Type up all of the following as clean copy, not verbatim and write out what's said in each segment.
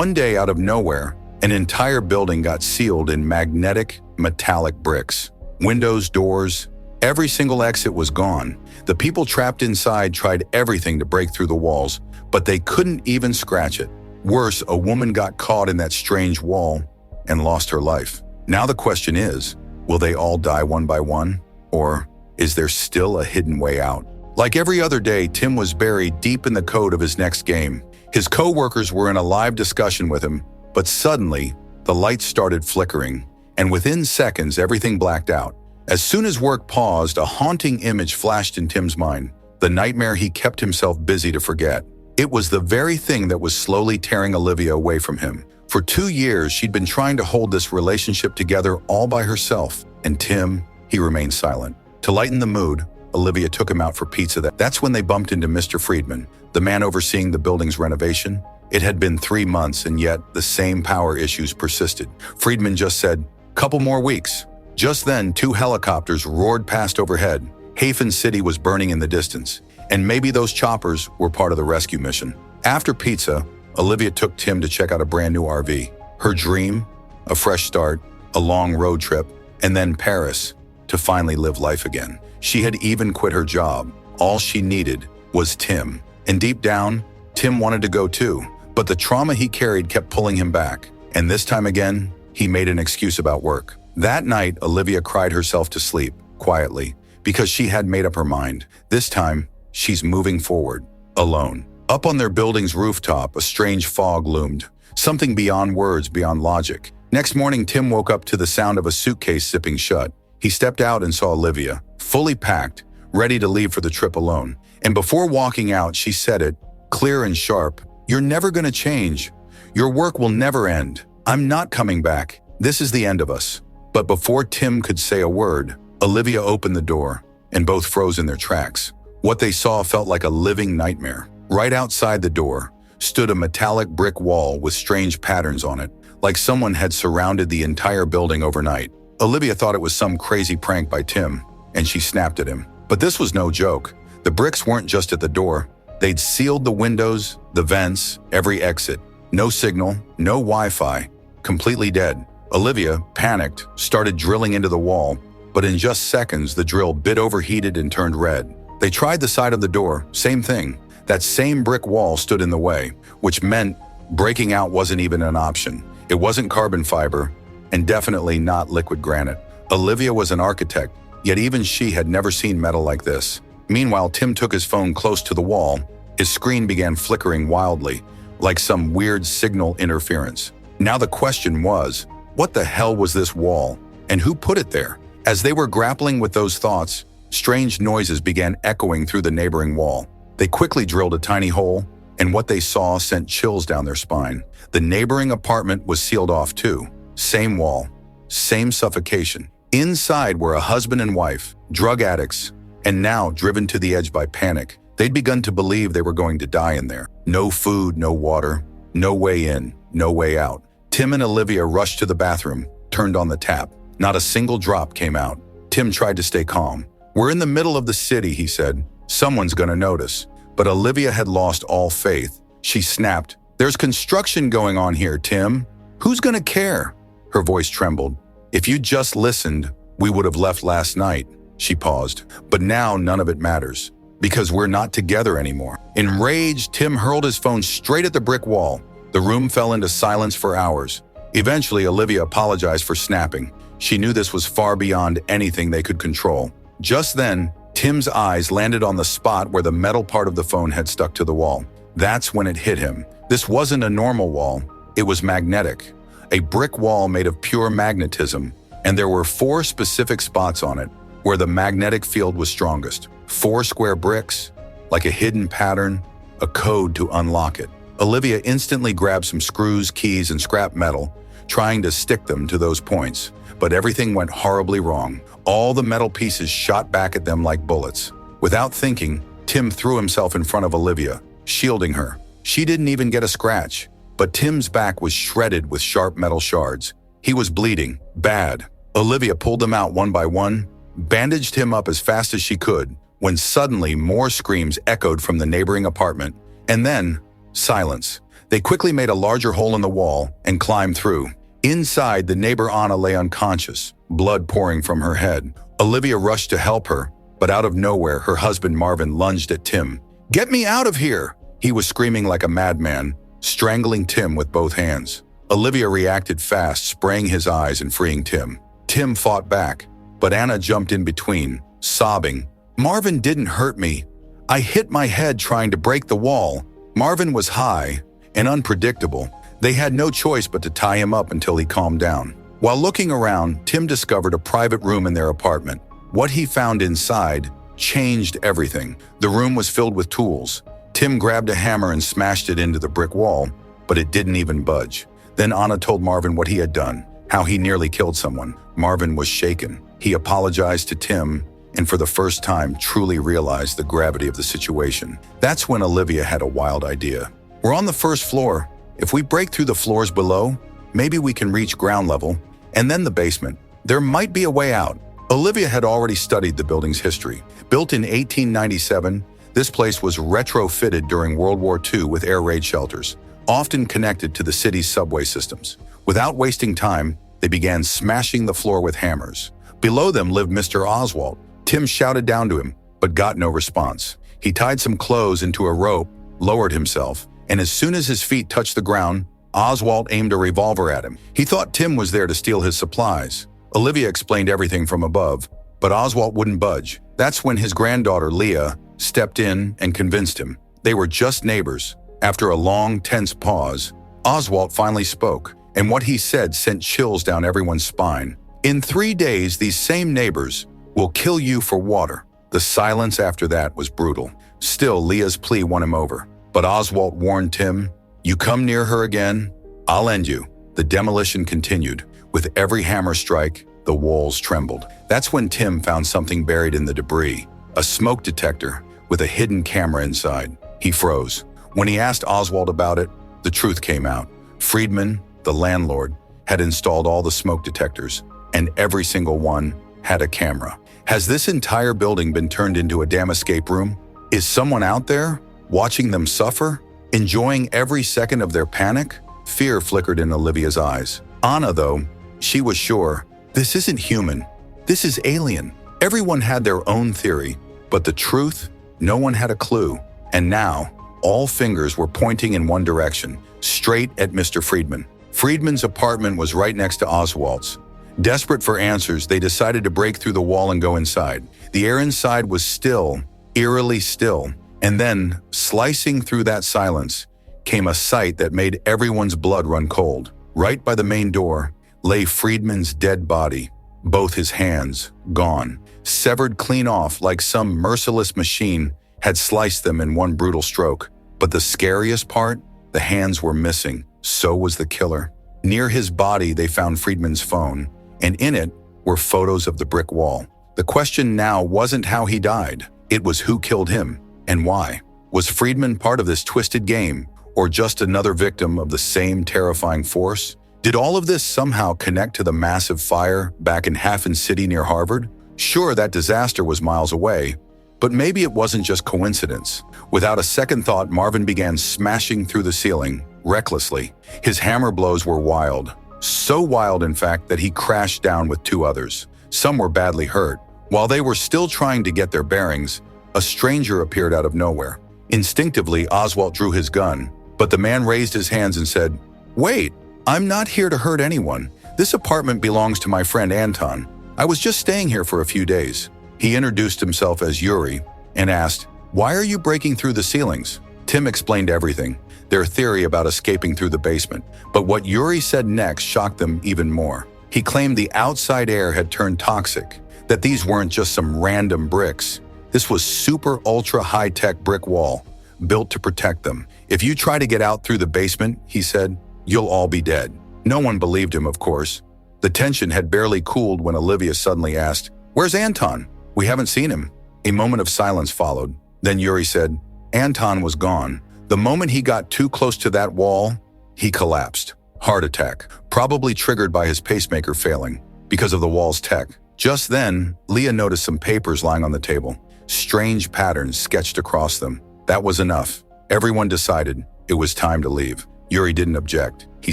One day, out of nowhere, an entire building got sealed in magnetic, metallic bricks. Windows, doors, every single exit was gone. The people trapped inside tried everything to break through the walls, but they couldn't even scratch it. Worse, a woman got caught in that strange wall and lost her life. Now the question is, will they all die one by one? Or is there still a hidden way out? Like every other day, Tim was buried deep in the code of his next game. His co-workers were in a live discussion with him, but suddenly, the lights started flickering, and within seconds, everything blacked out. As soon as work paused, a haunting image flashed in Tim's mind, the nightmare he kept himself busy to forget. It was the very thing that was slowly tearing Olivia away from him. For 2 years, she'd been trying to hold this relationship together all by herself, and Tim, he remained silent. To lighten the mood, Olivia took him out for pizza. That's when they bumped into Mr. Friedman, the man overseeing the building's renovation. It had been 3 months, and yet the same power issues persisted. Friedman just said, "Couple more weeks." Just then, 2 helicopters roared past overhead. Hafen City was burning in the distance, and maybe those choppers were part of the rescue mission. After pizza, Olivia took Tim to check out a brand new RV. Her dream, a fresh start, a long road trip, and then Paris, to finally live life again. She had even quit her job. All she needed was Tim. And deep down, Tim wanted to go too, but the trauma he carried kept pulling him back. And this time again, he made an excuse about work. That night, Olivia cried herself to sleep, quietly, because she had made up her mind. This time, she's moving forward, alone. Up on their building's rooftop, a strange fog loomed, something beyond words, beyond logic. Next morning, Tim woke up to the sound of a suitcase zipping shut. He stepped out and saw Olivia, fully packed, ready to leave for the trip alone. And before walking out, she said it, clear and sharp, "You're never gonna change. Your work will never end. I'm not coming back. This is the end of us." But before Tim could say a word, Olivia opened the door, and both froze in their tracks. What they saw felt like a living nightmare. Right outside the door stood a metallic brick wall with strange patterns on it, like someone had surrounded the entire building overnight. Olivia thought it was some crazy prank by Tim, and she snapped at him. But this was no joke. The bricks weren't just at the door. They'd sealed the windows, the vents, every exit. No signal, no Wi-Fi, completely dead. Olivia, panicked, started drilling into the wall, but in just seconds, the drill bit overheated and turned red. They tried the side of the door, same thing. That same brick wall stood in the way, which meant breaking out wasn't even an option. It wasn't carbon fiber, and definitely not liquid granite. Olivia was an architect, yet even she had never seen metal like this. Meanwhile, Tim took his phone close to the wall. His screen began flickering wildly, like some weird signal interference. Now the question was, what the hell was this wall, and who put it there? As they were grappling with those thoughts, strange noises began echoing through the neighboring wall. They quickly drilled a tiny hole, and what they saw sent chills down their spine. The neighboring apartment was sealed off too. Same wall, same suffocation. Inside were a husband and wife, drug addicts, and now driven to the edge by panic. They'd begun to believe they were going to die in there. No food, no water, no way in, no way out. Tim and Olivia rushed to the bathroom, turned on the tap. Not a single drop came out. Tim tried to stay calm. "We're in the middle of the city," he said. "Someone's gonna notice." But Olivia had lost all faith. She snapped, "There's construction going on here, Tim. Who's gonna care?" Her voice trembled. "If you just listened, we would have left last night." She paused. "But now none of it matters, because we're not together anymore." Enraged, Tim hurled his phone straight at the brick wall. The room fell into silence for hours. Eventually, Olivia apologized for snapping. She knew this was far beyond anything they could control. Just then, Tim's eyes landed on the spot where the metal part of the phone had stuck to the wall. That's when it hit him. This wasn't a normal wall. It was magnetic. A brick wall made of pure magnetism, and there were 4 specific spots on it where the magnetic field was strongest. 4 square bricks, like a hidden pattern, a code to unlock it. Olivia instantly grabbed some screws, keys, and scrap metal, trying to stick them to those points. But everything went horribly wrong. All the metal pieces shot back at them like bullets. Without thinking, Tim threw himself in front of Olivia, shielding her. She didn't even get a scratch, but Tim's back was shredded with sharp metal shards. He was bleeding, bad. Olivia pulled them out one by one, bandaged him up as fast as she could, when suddenly more screams echoed from the neighboring apartment, and then silence. They quickly made a larger hole in the wall and climbed through. Inside, the neighbor Anna lay unconscious, blood pouring from her head. Olivia rushed to help her, but out of nowhere, her husband Marvin lunged at Tim. "Get me out of here!" He was screaming like a madman, strangling Tim with both hands. Olivia reacted fast, spraying his eyes and freeing Tim. Tim fought back, but Anna jumped in between, sobbing. "Marvin didn't hurt me. I hit my head trying to break the wall." Marvin was high and unpredictable. They had no choice but to tie him up until he calmed down. While looking around, Tim discovered a private room in their apartment. What he found inside changed everything. The room was filled with tools. Tim grabbed a hammer and smashed it into the brick wall, but it didn't even budge. Then Anna told Marvin what he had done, how he nearly killed someone. Marvin was shaken. He apologized to Tim and for the first time truly realized the gravity of the situation. That's when Olivia had a wild idea. "We're on the first floor. If we break through the floors below, maybe we can reach ground level, and then the basement. There might be a way out." Olivia had already studied the building's history. Built in 1897, this place was retrofitted during World War II with air raid shelters, often connected to the city's subway systems. Without wasting time, they began smashing the floor with hammers. Below them lived Mr. Oswald. Tim shouted down to him, but got no response. He tied some clothes into a rope, lowered himself, and as soon as his feet touched the ground, Oswald aimed a revolver at him. He thought Tim was there to steal his supplies. Olivia explained everything from above, but Oswald wouldn't budge. That's when his granddaughter, Leah, stepped in and convinced him. They were just neighbors. After a long, tense pause, Oswald finally spoke, and what he said sent chills down everyone's spine. "In 3 days, these same neighbors will kill you for water." The silence after that was brutal. Still, Leah's plea won him over. But Oswald warned Tim, "You come near her again, I'll end you." The demolition continued. With every hammer strike, the walls trembled. That's when Tim found something buried in the debris, a smoke detector with a hidden camera inside. He froze. When he asked Oswald about it, the truth came out. Friedman, the landlord, had installed all the smoke detectors, and every single one had a camera. Has this entire building been turned into a damn escape room? Is someone out there, watching them suffer, enjoying every second of their panic? Fear flickered in Olivia's eyes. Anna, though, she was sure, this isn't human. This is alien. Everyone had their own theory, but the truth, no one had a clue. And now, all fingers were pointing in one direction, straight at Mr. Friedman. Friedman's apartment was right next to Oswald's. Desperate for answers, they decided to break through the wall and go inside. The air inside was still, eerily still. And then, slicing through that silence, came a sight that made everyone's blood run cold. Right by the main door lay Friedman's dead body, both his hands gone, severed clean off like some merciless machine had sliced them in one brutal stroke. But the scariest part, the hands were missing. So was the killer. Near his body, they found Friedman's phone, and in it were photos of the brick wall. The question now wasn't how he died. It was who killed him and why. Was Friedman part of this twisted game, or just another victim of the same terrifying force? Did all of this somehow connect to the massive fire back in Hafen City near Harvard? Sure, that disaster was miles away, but maybe it wasn't just coincidence. Without a second thought, Marvin began smashing through the ceiling, recklessly. His hammer blows were wild. So wild, in fact, that he crashed down with 2 others. Some were badly hurt. While they were still trying to get their bearings, a stranger appeared out of nowhere. Instinctively, Oswald drew his gun, but the man raised his hands and said, "Wait, I'm not here to hurt anyone. This apartment belongs to my friend Anton. I was just staying here for a few days." He introduced himself as Yuri and asked, "Why are you breaking through the ceilings?" Tim explained everything, their theory about escaping through the basement. But what Yuri said next shocked them even more. He claimed the outside air had turned toxic, that these weren't just some random bricks. This was super ultra high-tech brick wall, built to protect them. "If you try to get out through the basement," he said, "you'll all be dead." No one believed him, of course. The tension had barely cooled when Olivia suddenly asked, "Where's Anton? We haven't seen him." A moment of silence followed. Then Yuri said, "Anton was gone. The moment he got too close to that wall, he collapsed. Heart attack, probably triggered by his pacemaker failing, because of the wall's tech." Just then, Leah noticed some papers lying on the table. Strange patterns sketched across them. That was enough. Everyone decided it was time to leave. Yuri didn't object. He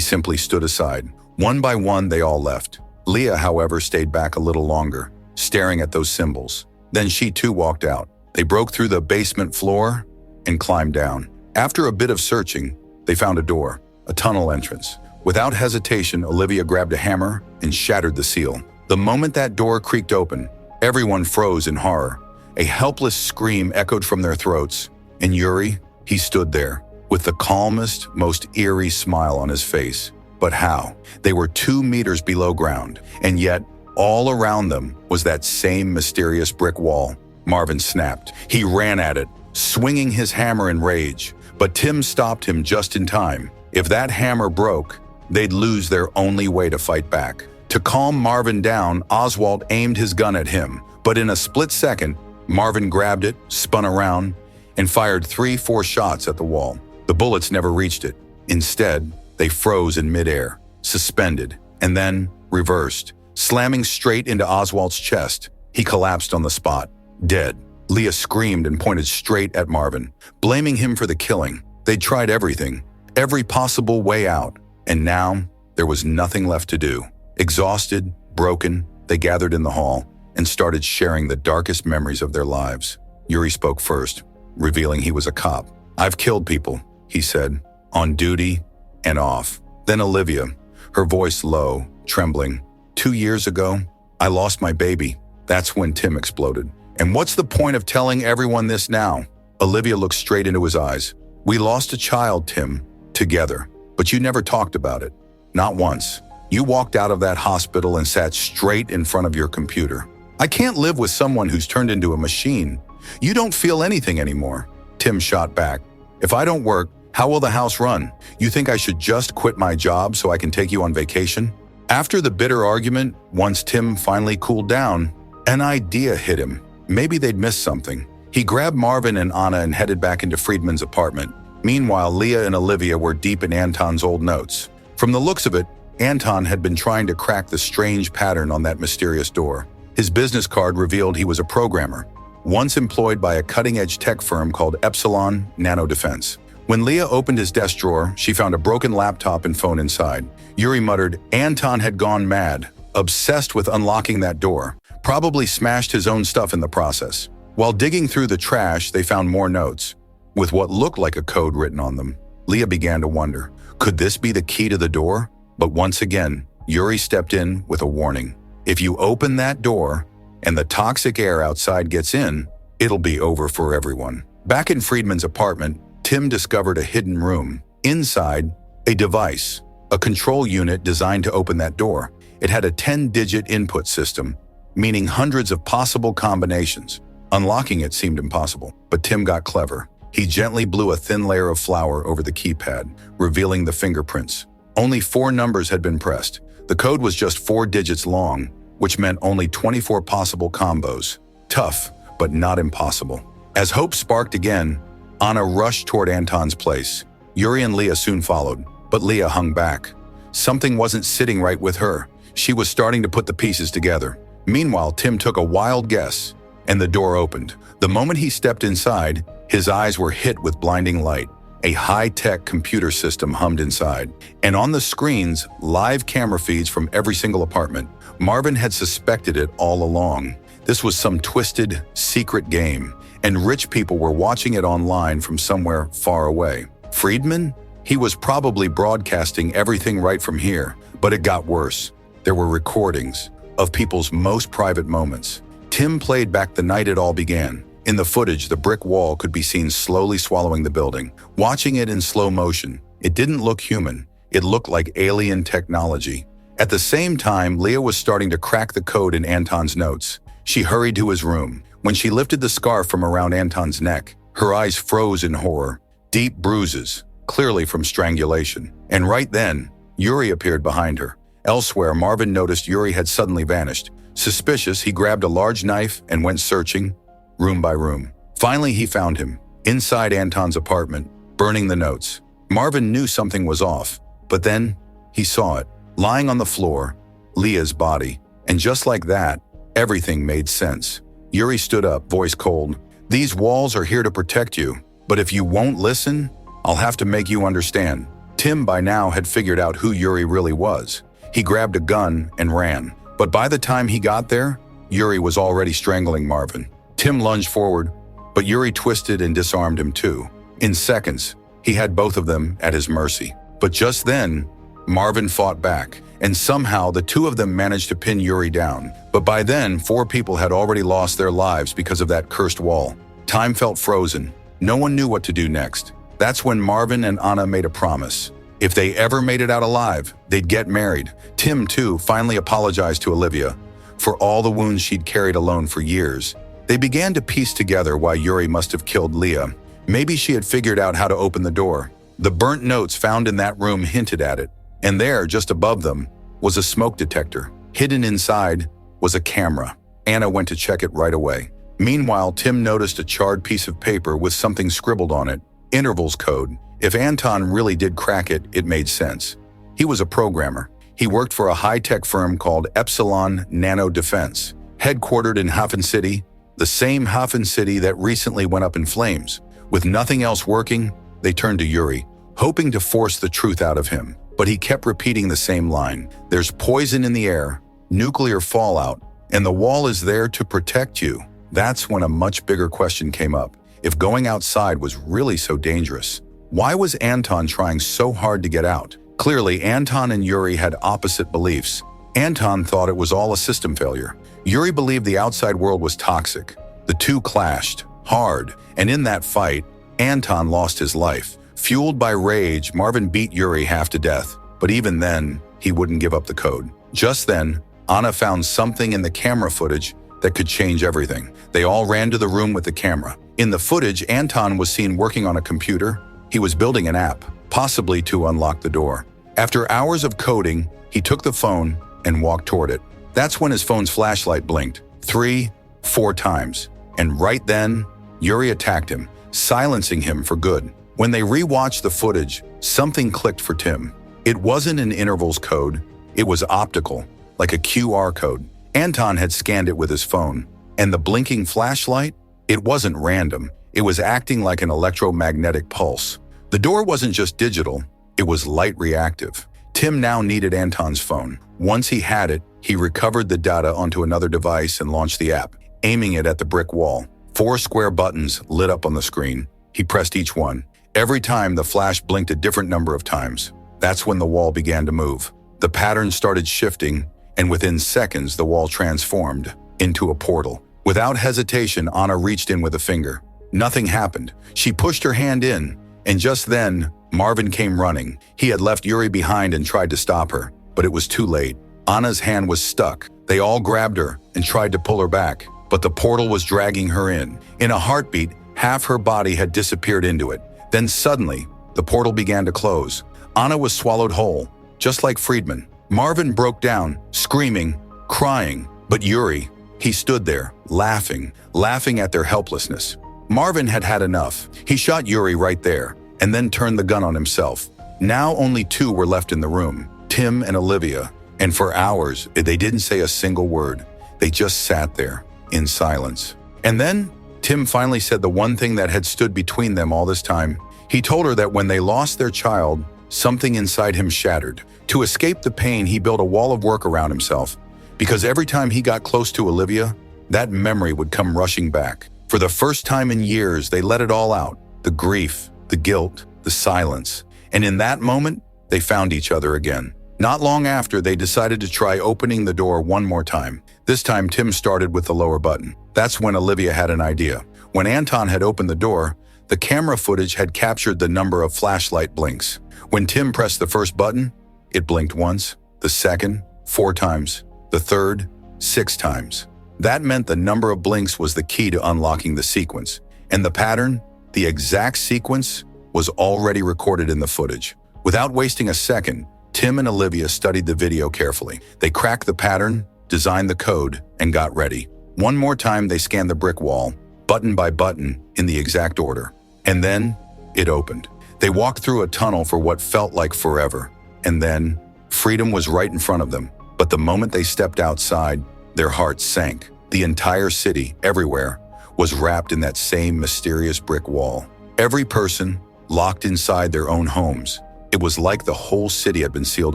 simply stood aside. One by one, they all left. Leah, however, stayed back a little longer, staring at those symbols. Then she too walked out. They broke through the basement floor and climbed down. After a bit of searching, they found a door, a tunnel entrance. Without hesitation, Olivia grabbed a hammer and shattered the seal. The moment that door creaked open, everyone froze in horror. A helpless scream echoed from their throats, and Yuri, he stood there, with the calmest, most eerie smile on his face. But how? They were 2 meters below ground, and yet, all around them was that same mysterious brick wall. Marvin snapped. He ran at it, swinging his hammer in rage. But Tim stopped him just in time. If that hammer broke, they'd lose their only way to fight back. To calm Marvin down, Oswald aimed his gun at him. But in a split second, Marvin grabbed it, spun around, and fired 3-4 shots at the wall. The bullets never reached it. Instead, they froze in midair, suspended, and then reversed, slamming straight into Oswald's chest. He collapsed on the spot, dead. Leah screamed and pointed straight at Marvin, blaming him for the killing. They'd tried everything, every possible way out, and now there was nothing left to do. Exhausted, broken, they gathered in the hall and started sharing the darkest memories of their lives. Yuri spoke first, revealing he was a cop. "I've killed people," he said, "on duty and off." Then Olivia, her voice low, trembling. "2 years ago, I lost my baby." That's when Tim exploded. "And what's the point of telling everyone this now?" Olivia looked straight into his eyes. "We lost a child, Tim, together, but you never talked about it. Not once. You walked out of that hospital and sat straight in front of your computer. I can't live with someone who's turned into a machine. You don't feel anything anymore." Tim shot back. "If I don't work, how will the house run? You think I should just quit my job so I can take you on vacation?" After the bitter argument, once Tim finally cooled down, an idea hit him. Maybe they'd missed something. He grabbed Marvin and Anna and headed back into Friedman's apartment. Meanwhile, Leah and Olivia were deep in Anton's old notes. From the looks of it, Anton had been trying to crack the strange pattern on that mysterious door. His business card revealed he was a programmer, once employed by a cutting-edge tech firm called Epsilon Nanodefense. When Leah opened his desk drawer, she found a broken laptop and phone inside. Yuri muttered, Anton had gone mad, obsessed with unlocking that door, probably smashed his own stuff in the process. While digging through the trash, they found more notes, with what looked like a code written on them. Leah began to wonder, could this be the key to the door? But once again, Yuri stepped in with a warning. If you open that door and the toxic air outside gets in, it'll be over for everyone. Back in Friedman's apartment, Tim discovered a hidden room. Inside, a device, a control unit designed to open that door. It had a 10-digit input system, meaning hundreds of possible combinations. Unlocking it seemed impossible, but Tim got clever. He gently blew a thin layer of flour over the keypad, revealing the fingerprints. Only 4 numbers had been pressed. The code was just 4 digits long, which meant only 24 possible combos. Tough, but not impossible. As hope sparked again, Anna rushed toward Anton's place. Yuri and Leah soon followed, but Leah hung back. Something wasn't sitting right with her. She was starting to put the pieces together. Meanwhile, Tim took a wild guess, and the door opened. The moment he stepped inside, his eyes were hit with blinding light. A high-tech computer system hummed inside, and on the screens, live camera feeds from every single apartment. Marvin had suspected it all along. This was some twisted, secret game, and rich people were watching it online from somewhere far away. Friedman? He was probably broadcasting everything right from here, but it got worse. There were recordings of people's most private moments. Tim played back the night it all began. In the footage, the brick wall could be seen slowly swallowing the building. Watching it in slow motion, it didn't look human. It looked like alien technology. At the same time, Leah was starting to crack the code in Anton's notes. She hurried to his room. When she lifted the scarf from around Anton's neck, her eyes froze in horror. Deep bruises, clearly from strangulation. And right then, Yuri appeared behind her. Elsewhere, Marvin noticed Yuri had suddenly vanished. Suspicious, he grabbed a large knife and went searching, room by room. Finally, he found him, inside Anton's apartment, burning the notes. Marvin knew something was off, but then he saw it, lying on the floor, Leah's body. And just like that, everything made sense. Yuri stood up, voice cold. "These walls are here to protect you, but if you won't listen, I'll have to make you understand." Tim by now had figured out who Yuri really was. He grabbed a gun and ran. But by the time he got there, Yuri was already strangling Marvin. Tim lunged forward, but Yuri twisted and disarmed him too. In seconds, he had both of them at his mercy. But just then, Marvin fought back, and somehow the two of them managed to pin Yuri down. But by then, 4 people had already lost their lives because of that cursed wall. Time felt frozen. No one knew what to do next. That's when Marvin and Anna made a promise. If they ever made it out alive, they'd get married. Tim, too, finally apologized to Olivia for all the wounds she'd carried alone for years. They began to piece together why Yuri must have killed Leah. Maybe she had figured out how to open the door. The burnt notes found in that room hinted at it. And there, just above them, was a smoke detector. Hidden inside was a camera. Anna went to check it right away. Meanwhile, Tim noticed a charred piece of paper with something scribbled on it. Intervals code. If Anton really did crack it, it made sense. He was a programmer. He worked for a high-tech firm called Epsilon Nano Defense, headquartered in Hafen City, the same Hafen City that recently went up in flames. With nothing else working, they turned to Yuri, hoping to force the truth out of him. But he kept repeating the same line. There's poison in the air, nuclear fallout, and the wall is there to protect you. That's when a much bigger question came up. If going outside was really so dangerous, why was Anton trying so hard to get out? Clearly, Anton and Yuri had opposite beliefs. Anton thought it was all a system failure. Yuri believed the outside world was toxic. The two clashed hard, and in that fight, Anton lost his life. Fueled by rage, Marvin beat Yuri half to death, but even then, he wouldn't give up the code. Just then, Anna found something in the camera footage that could change everything. They all ran to the room with the camera. In the footage, Anton was seen working on a computer. He was building an app, possibly to unlock the door. After hours of coding, he took the phone and walked toward it. That's when his phone's flashlight blinked 3, 4 times. And right then, Yuri attacked him, silencing him for good. When they rewatched the footage, something clicked for Tim. It wasn't an intervals code, it was optical, like a QR code. Anton had scanned it with his phone, and the blinking flashlight, it wasn't random. It was acting like an electromagnetic pulse. The door wasn't just digital, it was light reactive. Tim now needed Anton's phone. Once he had it, he recovered the data onto another device and launched the app, aiming it at the brick wall. 4 square buttons lit up on the screen. He pressed each one. Every time, the flash blinked a different number of times. That's when the wall began to move. The pattern started shifting, and within seconds, the wall transformed into a portal. Without hesitation, Anna reached in with a finger. Nothing happened. She pushed her hand in, and just then, Marvin came running. He had left Yuri behind and tried to stop her, but it was too late. Anna's hand was stuck. They all grabbed her and tried to pull her back, but the portal was dragging her in. In a heartbeat, half her body had disappeared into it. Then suddenly, the portal began to close. Anna was swallowed whole, just like Friedman. Marvin broke down, screaming, crying, but Yuri, he stood there, laughing at their helplessness. Marvin had had enough. He shot Yuri right there, and then turned the gun on himself. Now only 2 were left in the room, Tim and Olivia, and for hours, they didn't say a single word. They just sat there, in silence. And then, Tim finally said the one thing that had stood between them all this time. He told her that when they lost their child, something inside him shattered. To escape the pain, he built a wall of work around himself, because every time he got close to Olivia, that memory would come rushing back. For the first time in years, they let it all out. The grief, the guilt, the silence. And in that moment, they found each other again. Not long after, they decided to try opening the door one more time. This time, Tim started with the lower button. That's when Olivia had an idea. When Anton had opened the door, the camera footage had captured the number of flashlight blinks. When Tim pressed the first button, it blinked once, the second, 4 times, the third, 6 times. That meant the number of blinks was the key to unlocking the sequence. And the pattern, the exact sequence, was already recorded in the footage. Without wasting a second, Tim and Olivia studied the video carefully. They cracked the pattern, designed the code, and got ready. One more time, they scanned the brick wall, button by button, in the exact order. And then, it opened. They walked through a tunnel for what felt like forever. And then, freedom was right in front of them. But the moment they stepped outside, their hearts sank. The entire city, everywhere, was wrapped in that same mysterious brick wall. Every person, locked inside their own homes, It was like the whole city had been sealed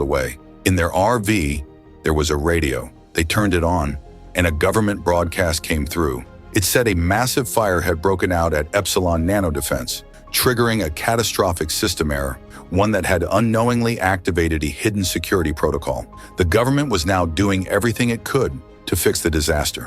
away. In their RV, there was a radio. They turned it on, and a government broadcast came through. It said a massive fire had broken out at Epsilon Nanodefense, triggering a catastrophic system error, one that had unknowingly activated a hidden security protocol. The government was now doing everything it could to fix the disaster.